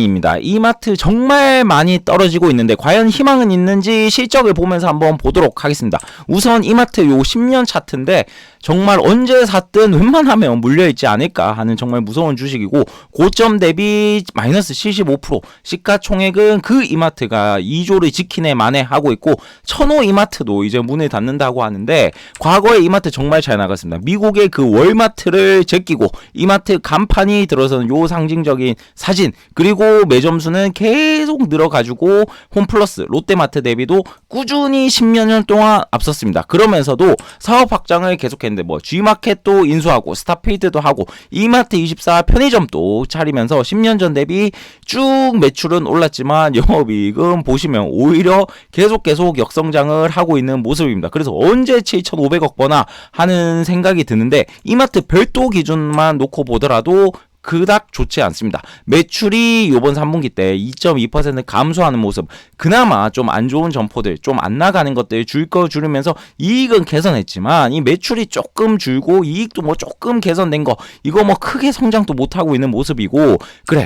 입니다. 이마트 정말 많이 떨어지고 있는데 과연 희망은 있는지 실적을 보면서 한번 보도록 하겠습니다. 우선 이마트 요 10년 차트인데 정말 언제 샀든 웬만하면 물려있지 않을까 하는 정말 무서운 주식이고, 고점 대비 마이너스 75%, 시가총액은 그 이마트가 2조를 지키네 마네 하고 있고, 천호 이마트도 이제 문을 닫는다고 하는데, 과거에 이마트 정말 잘 나갔습니다. 미국의 그 월마트를 제끼고 이마트 간판이 들어서는 요 상징적인 사진, 그리고 매점수는 계속 늘어가지고 홈플러스, 롯데마트 대비도 꾸준히 10여 년 동안 앞섰습니다. 그러면서도 사업 확장을 계속했는데 뭐 G마켓도 인수하고 스타필드도 하고 이마트24 편의점도 차리면서 10년 전 대비 쭉 매출은 올랐지만 영업이익은 보시면 오히려 계속 역성장을 하고 있는 모습입니다. 그래서 언제 7,500억 버나 하는 생각이 드는데, 이마트 별도 기준만 놓고 보더라도 그닥 좋지 않습니다. 매출이 이번 3분기 때 2.2% 감소하는 모습, 그나마 좀 안 좋은 점포들, 좀 안 나가는 것들 줄 거 줄이면서 이익은 개선했지만, 이 매출이 조금 줄고 이익도 뭐 조금 개선된 거, 이거 뭐 크게 성장도 못하고 있는 모습이고,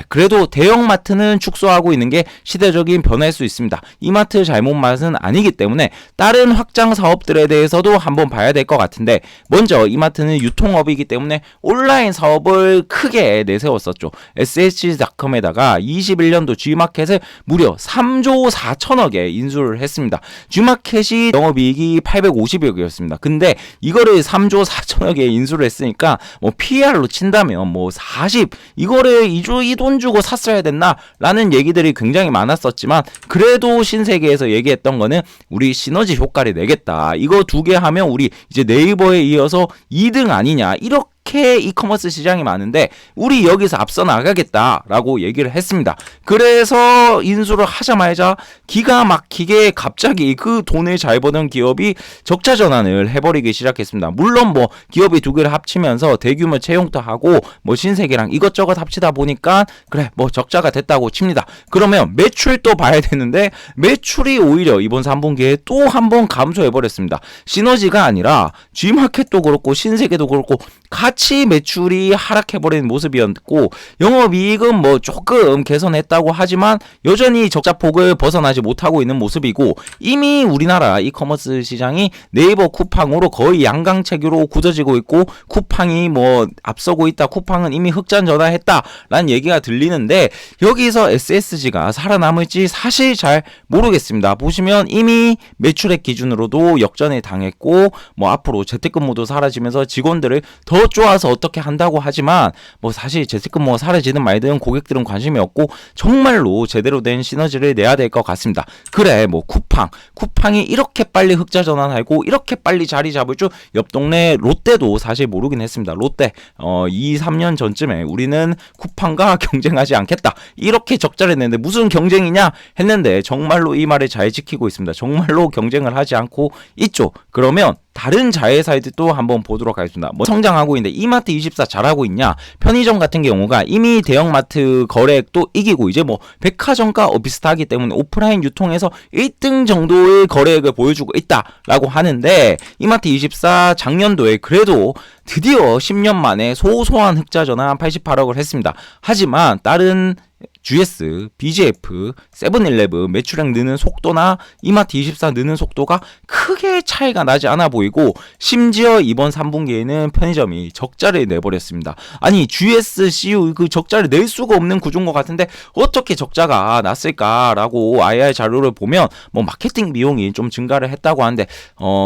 그래도 대형마트는 축소하고 있는 게 시대적인 변화일 수 있습니다. 이마트 잘못 맛은 아니기 때문에 다른 확장 사업들에 대해서도 한번 봐야 될 것 같은데, 먼저 이마트는 유통업이기 때문에 온라인 사업을 크게 내세웠었죠. SH닷컴에다가 21년도 G마켓을 무려 3조 4천억에 인수를 했습니다. G마켓이 영업이익이 850억이었습니다. 근데 이거를 3조 4천억에 인수를 했으니까 뭐 PR로 친다면 뭐 40, 이거를 이 돈 주고 샀어야 됐나? 라는 얘기들이 굉장히 많았었지만, 그래도 신세계에서 얘기했던 거는 우리 시너지 효과를 내겠다. 이거 두 개 하면 우리 이제 네이버에 이어서 2등 아니냐. 이렇게 이커머스 시장이 많은데 우리 여기서 앞서 나가겠다라고 얘기를 했습니다. 그래서 인수를 하자마자 기가 막히게 갑자기 그 돈을 잘 버는 기업이 적자 전환을 해버리기 시작했습니다. 물론 뭐 기업이 두 개를 합치면서 대규모 채용도 하고 뭐 신세계랑 이것저것 합치다 보니까 그래 뭐 적자가 됐다고 칩니다. 그러면 매출도 봐야 되는데, 매출이 오히려 이번 3분기에 또 한 번 감소해버렸습니다. 시너지가 아니라 G마켓도 그렇고 신세계도 그렇고 같이 매출이 하락해버리는 모습이었고, 영업이익은 뭐 조금 개선했다고 하지만 여전히 적자폭을 벗어나지 못하고 있는 모습이고, 이미 우리나라 이커머스 시장이 네이버 쿠팡으로 거의 양강체계로 굳어지고 있고, 쿠팡이 뭐 앞서고 있다, 쿠팡은 이미 흑자 전환했다라는 얘기가 들리는데, 여기서 SSG가 살아남을지 사실 잘 모르겠습니다. 보시면 이미 매출액 기준으로도 역전을 당했고, 뭐 앞으로 재택근무도 사라지면서 직원들을 더 좋아서 어떻게 한다고 하지만, 뭐 사실 재택근무가 사라지든 말든 고객들은 관심이 없고 정말로 제대로 된 시너지를 내야 될 것 같습니다. 그래 뭐 쿠팡이 이렇게 빨리 흑자 전환하고 이렇게 빨리 자리 잡을 줄 옆 동네 롯데도 사실 모르긴 했습니다. 롯데 2-3년 전쯤에 우리는 쿠팡과 경쟁하지 않겠다, 이렇게 적자를 냈는데 무슨 경쟁이냐 했는데 정말로 이 말을 잘 지키고 있습니다. 정말로 경쟁을 하지 않고 있죠. 그러면 다른 자회사들도 한번 보도록 하겠습니다. 뭐 성장하고 있는데 이마트24 잘하고 있냐? 편의점 같은 경우가 이미 대형마트 거래액도 이기고 이제 뭐 백화점과 비슷하기 때문에 오프라인 유통에서 1등 정도의 거래액을 보여주고 있다라고 하는데, 이마트24 작년도에 그래도 드디어 10년 만에 소소한 흑자 전환 88억을 했습니다. 하지만 다른 GS, BGF, 세븐일레븐 매출액 느는 속도나 이마트24 느는 속도가 크게 차이가 나지 않아 보이고, 심지어 이번 3분기에는 편의점이 적자를 내버렸습니다. 아니 GS, CU 그 적자를 낼 수가 없는 구조인 것 같은데 어떻게 적자가 났을까라고 IR 자료를 보면 뭐 마케팅 비용이 좀 증가를 했다고 하는데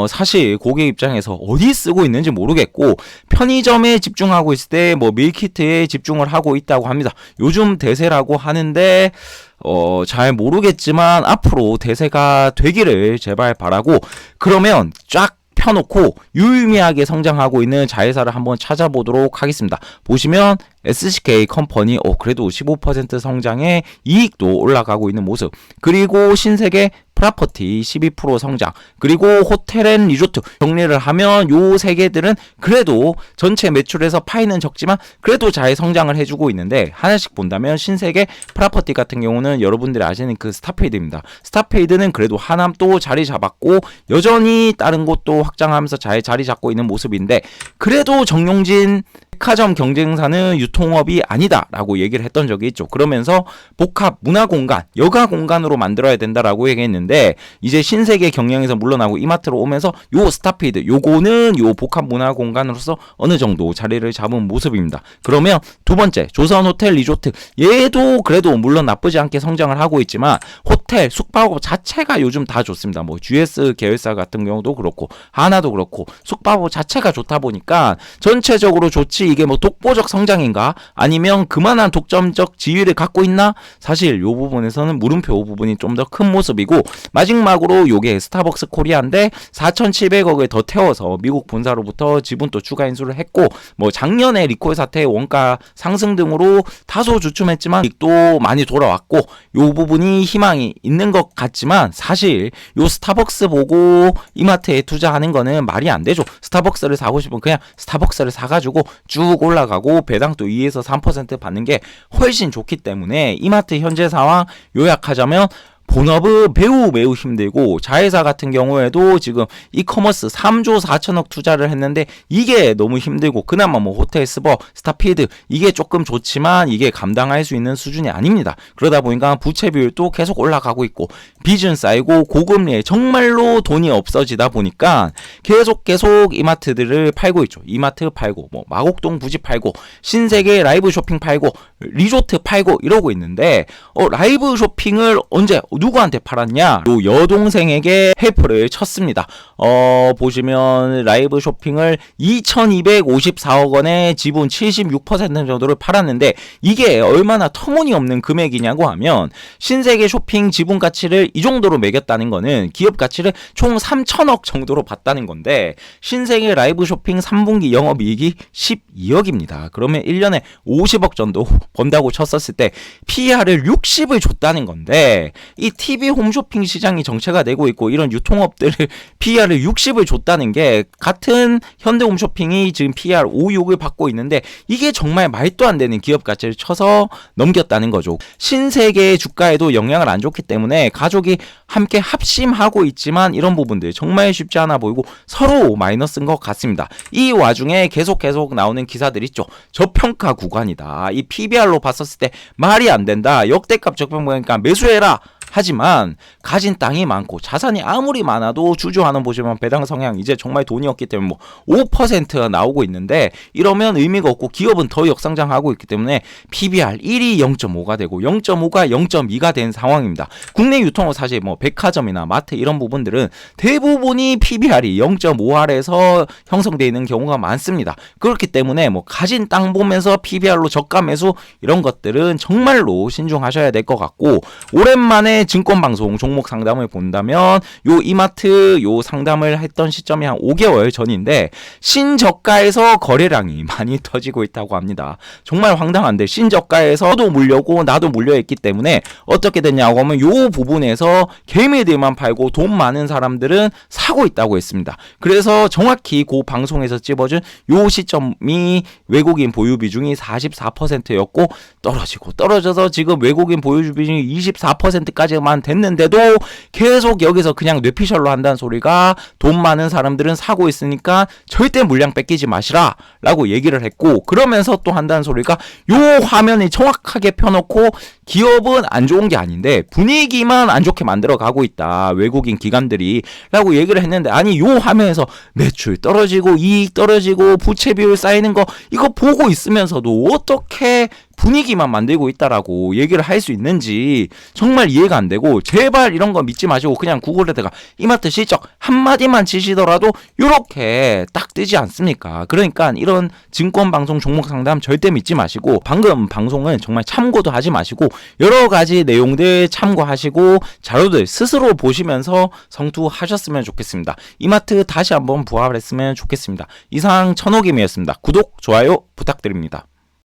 사실 고객 입장에서 어디 쓰고 있는지 모르겠고, 편의점에 집중하고 있을 때 뭐 밀키트에 집중을 하고 있다고 합니다. 요즘 대세라고 하는데 잘 모르겠지만 앞으로 대세가 되기를 제발 바라고, 그러면 쫙 펴놓고 유의미하게 성장하고 있는 자회사를 한번 찾아보도록 하겠습니다. 보시면 SCK 컴퍼니 그래도 15% 성장에 이익도 올라가고 있는 모습, 그리고 신세계 프라퍼티 12% 성장, 그리고 호텔앤리조트 정리를 하면 요 세 개들은 그래도 전체 매출에서 파이는 적지만 그래도 잘 성장을 해주고 있는데, 하나씩 본다면 신세계 프라퍼티 같은 경우는 여러분들이 아시는 그 스타페이드입니다. 스타페이드는 그래도 하남 또 자리 잡았고 여전히 다른 곳도 확장하면서 잘 자리 잡고 있는 모습인데, 그래도 정용진 백화점 경쟁사는 유통업이 아니다라고 얘기를 했던 적이 있죠. 그러면서 복합 문화공간, 여가공간으로 만들어야 된다라고 얘기했는데 이제 신세계 경영에서 물러나고 이마트로 오면서 요 스타피드 요거는 요 복합 문화공간으로서 어느 정도 자리를 잡은 모습입니다. 그러면 두 번째 조선호텔 리조트, 얘도 그래도 물론 나쁘지 않게 성장을 하고 있지만 호텔 숙박업 자체가 요즘 다 좋습니다. 뭐 GS 계열사 같은 경우도 그렇고 하나도 그렇고 숙박업 자체가 좋다 보니까 전체적으로 좋지, 이게 뭐 독보적 성장인가 아니면 그만한 독점적 지위를 갖고 있나, 사실 요 부분에서는 물음표 부분이 좀 더 큰 모습이고, 마지막으로 요게 스타벅스 코리아인데 4,700억을 더 태워서 미국 본사로부터 지분 또 추가 인수를 했고, 뭐 작년에 리콜 사태의 원가 상승 등으로 다소 주춤했지만 또 많이 돌아왔고, 요 부분이 희망이 있는 것 같지만 사실 요 스타벅스 보고 이마트에 투자하는 거는 말이 안 되죠. 스타벅스를 사고 싶으면 그냥 스타벅스를 사가지고 쭉 올라가고 배당도 2에서 3% 받는 게 훨씬 좋기 때문에 이마트 현재 상황 요약하자면 본업은 매우 힘들고, 자회사 같은 경우에도 지금 이커머스 3조 4천억 투자를 했는데 이게 너무 힘들고, 그나마 뭐 호텔 스버 스타피드 이게 조금 좋지만 이게 감당할 수 있는 수준이 아닙니다. 그러다 보니까 부채 비율도 계속 올라가고 있고 빚은 쌓이고 고금리에 정말로 돈이 없어지다 보니까 계속 이마트들을 팔고 있죠. 이마트 팔고 뭐 마곡동 부지 팔고 신세계 라이브 쇼핑 팔고 리조트 팔고 이러고 있는데, 라이브 쇼핑을 언제 누구한테 팔았냐? 요 여동생에게 헬프를 쳤습니다. 보시면 라이브 쇼핑을 2,254억 원에 지분 76% 정도를 팔았는데 이게 얼마나 터무니없는 금액이냐고 하면, 신세계 쇼핑 지분 가치를 이 정도로 매겼다는 거는 기업 가치를 총 3천억 정도로 봤다는 건데, 신세계 라이브 쇼핑 3분기 영업이익이 12억입니다. 그러면 1년에 50억 정도 번다고 쳤었을 때 PER을 60을 줬다는 건데, 이 TV 홈쇼핑 시장이 정체가 되고 있고 이런 유통업들을 PER을 60을 줬다는 게, 같은 현대홈쇼핑이 지금 PER 5, 6을 받고 있는데 이게 정말 말도 안 되는 기업 가치를 쳐서 넘겼다는 거죠. 신세계의 주가에도 영향을 안 줬기 때문에 가족이 함께 합심하고 있지만 이런 부분들 정말 쉽지 않아 보이고 서로 마이너스인 것 같습니다. 이 와중에 계속 나오는 기사들 있죠. 저평가 구간이다. 이 PBR로 봤었을 때 말이 안 된다. 역대급 저평가니까 매수해라. 하지만 가진 땅이 많고 자산이 아무리 많아도 주주환원 보시면 배당 성향 이제 정말 돈이 없기 때문에 뭐 5%가 나오고 있는데, 이러면 의미가 없고 기업은 더 역성장하고 있기 때문에 PBR 1이 0.5가 되고 0.5가 0.2가 된 상황입니다. 국내 유통업 사실 뭐 백화점이나 마트 이런 부분들은 대부분이 PBR이 0.5 아래에서 형성되어 있는 경우가 많습니다. 그렇기 때문에 뭐 가진 땅 보면서 PBR로 저가 매수 이런 것들은 정말로 신중하셔야 될 것 같고, 오랜만에 증권방송 종목 상담을 본다면 요 이마트 요 상담을 했던 시점이 한 5개월 전인데 신저가에서 거래량이 많이 터지고 있다고 합니다. 정말 황당한데, 신저가에서 도 물려고 나도 물려있기 때문에 어떻게 됐냐고 하면 요 부분에서 개미들만 팔고 돈 많은 사람들은 사고 있다고 했습니다. 그래서 정확히 그 방송에서 찝어준 요 시점이 외국인 보유 비중이 44%였고 떨어져서 지금 외국인 보유 비중이 24%까지만 됐는데도 계속 여기서 그냥 뇌피셜로 한다는 소리가, 돈 많은 사람들은 사고 있으니까 절대 물량 뺏기지 마시라 라고 얘기를 했고, 그러면서 또 한다는 소리가 요 화면을 정확하게 펴놓고 기업은 안 좋은 게 아닌데 분위기만 안 좋게 만들어 가고 있다, 외국인 기관들이 라고 얘기를 했는데, 아니 요 화면에서 매출 떨어지고 이익 떨어지고 부채 비율 쌓이는 거 이거 보고 있으면서도 어떻게 분위기만 만들고 있다라고 얘기를 할 수 있는지 정말 이해가 안 되고, 제발 이런 거 믿지 마시고 그냥 구글에다가 이마트 실적 한마디만 치시더라도 요렇게 딱 뜨지 않습니까? 그러니까 이런 증권방송 종목 상담 절대 믿지 마시고, 방금 방송은 정말 참고도 하지 마시고 여러 가지 내용들 참고하시고 자료들 스스로 보시면서 성투하셨으면 좋겠습니다. 이마트 다시 한번 부활했으면 좋겠습니다. 이상 천호김이었습니다. 구독, 좋아요 부탁드립니다.